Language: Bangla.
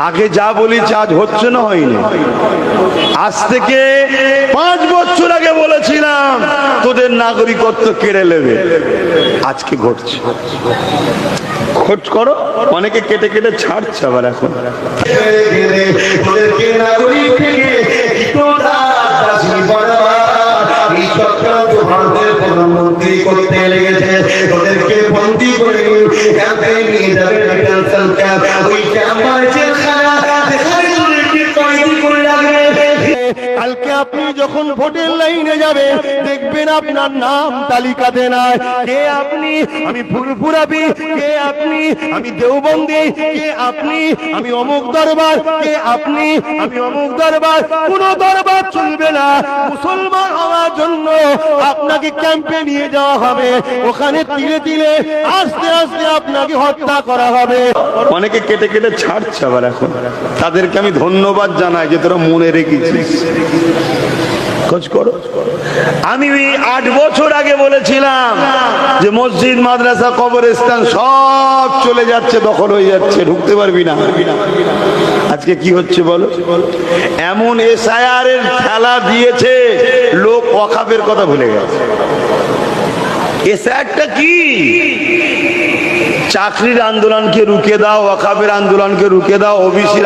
আগে যা বলেছি আজ হচ্ছে না, হয়নি। আজ থেকে 5 বছর আগে বলেছিলাম তোদের নাগরিকত্ব কেড়ে নেবে, আজকে ঘটছে। খোঁজ করো, অনেকে কেটে কেটে ছাড়ছে আবার এখন। প্রধানমন্ত্রী করতে লেগেছে, ওদেরকে বন্দী করে ক্যাম্পে নিয়ে যাবে, ওই ক্যাম্পার জেলখানা কয়েদি করে রাখবে। কালকে আপনি যখন ভোটের লাইনে যাবে দেখবেন আপনার নাম তালিকাতে নাই। কে আপনি? আমি ফুরফুরাবি। কে আপনি? আমি দেওবন্দি। কে আপনি? আমি অমুক দরবার। কে আপনি? আমি অমুক দরবার। কোন দরবার চলবে না। মুসলমান হওয়ার জন্য আপনাকে ক্যাম্পে নিয়ে যাওয়া হবে, ওখানে তিলে তিলে আস্তে আস্তে আপনাকে হত্যা করা হবে। অনেকে কেটে কেটে ছাড়ছে আবার এখন। তাদেরকে আমি ধন্যবাদ জানাই যে তোরা মনে রেখেছিস। খোঁজ করো। আমি 8 বছর আগে বলেছিলাম যে মসজিদ, মাদ্রাসা, কবরস্থান সব চলে যাচ্ছে, দখল হয়ে যাচ্ছে, ঢুকতে পারবি না। আজকে কি হচ্ছে বলো? এমন এসআইআর এর খেলা দিয়েছে, লোক ওয়াকফের কথা ভুলে গেছে। এসআইআরটা কি? চাকরির আন্দোলনকে রুখে দাও, ওয়াকফের আন্দোলনকে রুখে দাও, ওবিসি